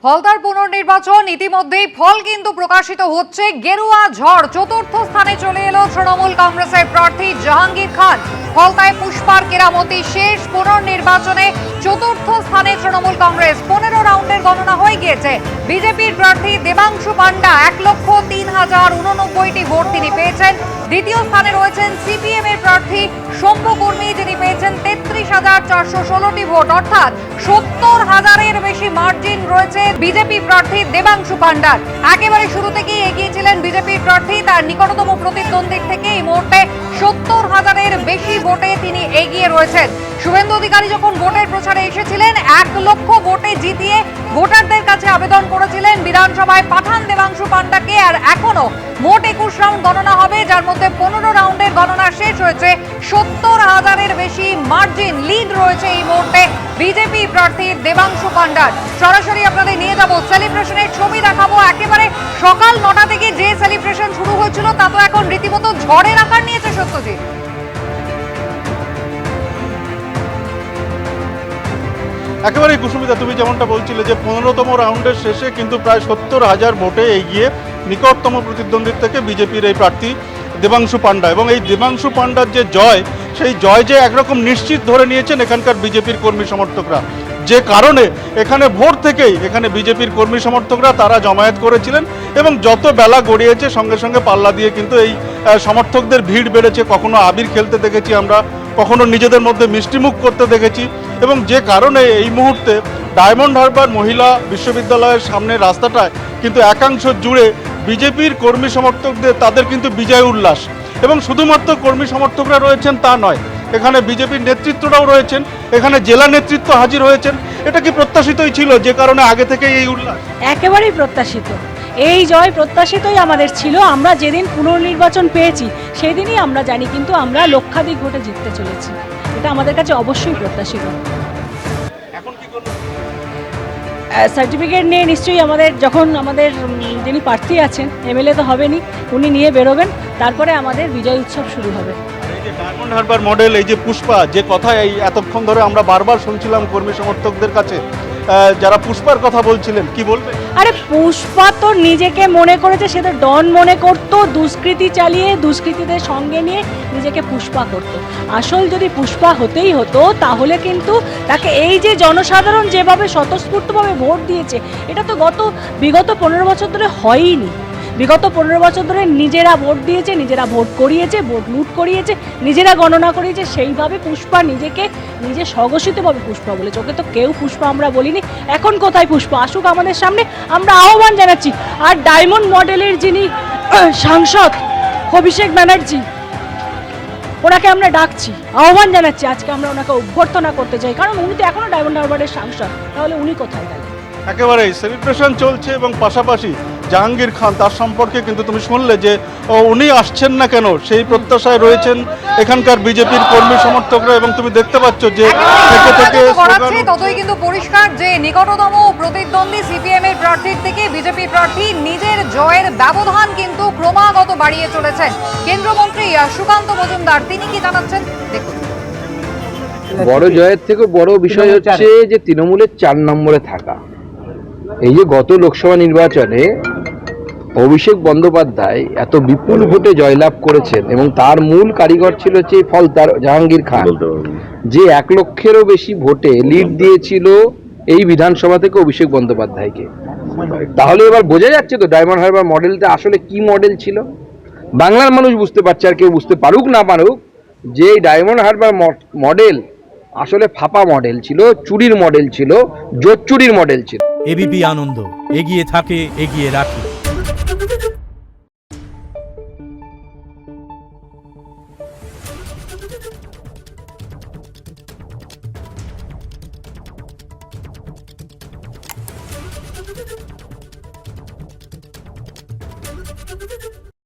ফলতার পুনর্নির্বাচন ইতিমধ্যেই ফল কিন্তু প্রকাশিত হচ্ছে। গেরুয়া ঝড়, চতুর্থ স্থানে চলে এলো তৃণমূল কংগ্রেসের প্রার্থী জাহাঙ্গীর খান। ফলতায় পুষ্পার কেরামতি শেষ। পুনর্নির্বাচনে চতুর্থ স্থানে তৃণমূল কংগ্রেস। 15 রাউন্ডের গণনা হয়ে গিয়েছে। বিজেপির প্রার্থী দেবাংশু পান্ডা 1,03,089টি ভোট তিনি পেয়েছেন। দ্বিতীয় স্থানে রয়েছেন সিপিএম এর প্রার্থী শম্ভু কর্মী, যিনি পেয়েছেন 33,416টি ভোট, অর্থাৎ 70,000-এর বেশি মার্জিন রয়েছে বিজেপি প্রার্থী দেবাংশু পান্ডার। একেবারে শুরু থেকেই এগিয়েছিলেন বিজেপির প্রার্থী। তার নিকটতম প্রতিদ্বন্দ্বীর থেকে এই মুহূর্তে 70,000-এর বেশি ভোটে তিনি এগিয়ে রয়েছেন। শুভেন্দু অধিকারী যখন ভোটের প্রচারে এসেছিলেন, 1 লক্ষ ভোটে জিতিয়ে ভোটারদের কাছে আবেদন করেছিলেন বিধানসভায় পাঠান দেবাংশু পান্ডাকে। আর এখনো মোট 21 রাউন্ড গণনা হবে, যার মধ্যে 15 রাউন্ডের গণনা শেষ হয়েছে। 70,000-এর বেশি মার্জিন লিড রয়েছে এই মুহূর্তে বিজেপি প্রার্থী দেবাংশু পান্ডার। সরাসরি আপনাদের নিয়ে যাব, সেলিব্রেশনের ছবি দেখাবো। একেবারে সকাল 9টা থেকে যে সেলিব্রেশন শুরু হয়েছিল তা তো এখন রীতিমতো ঝড়ের আকার নিয়েছে। সত্যজিৎ, একেবারে কুসুমিতা, তুমি যেমনটা বলছিলে যে 15তম রাউন্ডের শেষে কিন্তু প্রায় 70,000 ভোটে এগিয়ে নিকটতম প্রতিদ্বন্দ্বীর থেকে বিজেপির এই প্রার্থী দেবাংশু পান্ডা। এবং এই দেবাংশু পান্ডার যে জয়, সেই জয় যে একরকম নিশ্চিত ধরে নিয়েছেন এখানকার বিজেপির কর্মী সমর্থকরা, যে কারণে এখানে ভোর থেকেই এখানে বিজেপির কর্মী সমর্থকরা তারা জমায়েত করেছিলেন। এবং যত বেলা গড়িয়েছে সঙ্গে সঙ্গে পাল্লা দিয়ে কিন্তু এই সমর্থকদের ভিড় বেড়েছে। কখনো আবির খেলতে দেখেছি আমরা, কখনো নিজেদের মধ্যে মিষ্টিমুখ করতে দেখেছি। এবং যে কারণে এই মুহূর্তে ডায়মন্ড হারবার মহিলা বিশ্ববিদ্যালয়ের সামনে রাস্তাটায় কিন্তু একাংশ জুড়ে বিজেপির কর্মী সমর্থকদের তাদের কিন্তু বিজয় উল্লাস। এবং শুধুমাত্র কর্মী সমর্থকরা রয়েছেন তা নয়, এখানে বিজেপির নেতৃত্বরাও রয়েছেন, এখানে জেলা নেতৃত্ব হাজির হয়েছেন। এটা কি প্রত্যাশিতই ছিল, যে কারণে আগে থেকেই এই উল্লাস? একেবারেই প্রত্যাশিত। এই জয় প্রত্যাশিতই আমাদের ছিল। আমরা যেদিন পুনর্নির্বাচন পেয়েছি সেই দিনই আমরা জানি কিন্তু আমরা লক্ষাধিক ভোটে জিততে চলেছি। এটা আমাদের কাছে অবশ্যই প্রত্যাশিত। এখন কি করবেন? সার্টিফিকেট নিয়ে নিশ্চয়ই যখন আমাদের যিনি প্রার্থী আছেন, এমএলএ তো হবেনি, উনি নিয়ে বেরোবেন, তারপরে আমাদের বিজয় উৎসব শুরু হবে। এই যে ডায়মন্ড হারবার মডেল, এই যে পুষ্পা, যে কথা এই এতক্ষণ ধরে আমরা বারবার শুনছিলাম কর্মী সমর্থকদের কাছে, যারা পুষ্পার কথা বলছিলেন, কি বলবেন? আরে পুষ্পা তো নিজেকে মনে করেছে, সে তো ডন মনে করতো, দুষ্কৃতি চালিয়ে দুষ্কৃতীদের সঙ্গে নিয়ে নিজেকে পুষ্পা করতো। আসল যদি পুষ্পা হতেই হতো তাহলে কিন্তু তাকে এই যে জনসাধারণ যেভাবে স্বতঃস্ফূর্তভাবে ভোট দিয়েছে, এটা তো বিগত 15 বছর ধরে হয়ইনি। বিগত 15 বছর ধরে নিজেরা ভোট দিয়েছে, নিজেরা ভোট করিয়েছে, ভোট লুট করিয়েছে, নিজেরা গণনা করিয়েছে। সেইভাবে পুষ্পা নিজেকে নিজে স্বঘোষিতভাবে পুষ্পা বলেছে। ওকে তো কেউ পুষ্পা আমরা বলিনি। এখন কোথায় পুষ্পা? আসুক আমাদের সামনে, আমরা আহ্বান জানাচ্ছি। আর ডায়মন্ড মডেলের যিনি সাংসদ অভিষেক ব্যানার্জি, ওনাকে আমরা ডাকছি, আহ্বান জানাচ্ছি। আজকে আমরা ওনাকে অভ্যর্থনা করতে চাই, কারণ উনি তো এখনো ডায়মন্ড হারবারের সাংসদ। তাহলে উনি কোথায় গেলেন? একেবারেই সেলিব্রেশন চলছে। এবং পাশাপাশি জাহাঙ্গীর খান, তার সম্পর্কে কিন্তু তুমি শুনলে যে উনি আসছেন না কেন, সেই প্রত্যাশায় রয়েছেন এখানকার বিজেপির কর্মী সমর্থকরা। এবং তুমি দেখতে পাচ্ছ যে ততই কিন্তু পরিষ্কার যে নিকটতম প্রতিদ্বন্দ্বী সিপিএম এর প্রার্থীর থেকে বিজেপি প্রার্থী নিজের জয়ের ব্যবধান কিন্তু ক্রমাগত বাড়িয়ে চলেছেন। কেন্দ্রমন্ত্রী সুকান্ত মজুমদার তিনি কি জানাচ্ছেন দেখুন। বড় জয়ের থেকে বড় বিষয় হচ্ছে যে তৃণমূলের 4 নম্বরে থাকা। এই যে গত লোকসভা নির্বাচনে অভিষেক বন্দ্যোপাধ্যায় এত বিপুল ভোটে জয়লাভ করেছেন, এবং তার মূল কারিগর ছিল হচ্ছে ফলতার জাহাঙ্গীর খান, যে 1 লক্ষেরও বেশি ভোটে লিড দিয়েছিল এই বিধানসভা থেকে অভিষেক বন্দ্যোপাধ্যায়কে। তাহলে এবার বোঝা যাচ্ছে তো ডায়মন্ড হারবার মডেলটা আসলে কি মডেল ছিল। বাংলার মানুষ বুঝতে পারছে, আর কেউ বুঝতে পারুক না পারুক, যে ডায়মন্ড হারবার মডেল আসলে ফাঁপা মডেল ছিল, চুরির মডেল ছিল, জোট চুরির মডেল ছিল। এবিপি আনন্দ, এগিয়ে থাকে, এগিয়ে রাখে।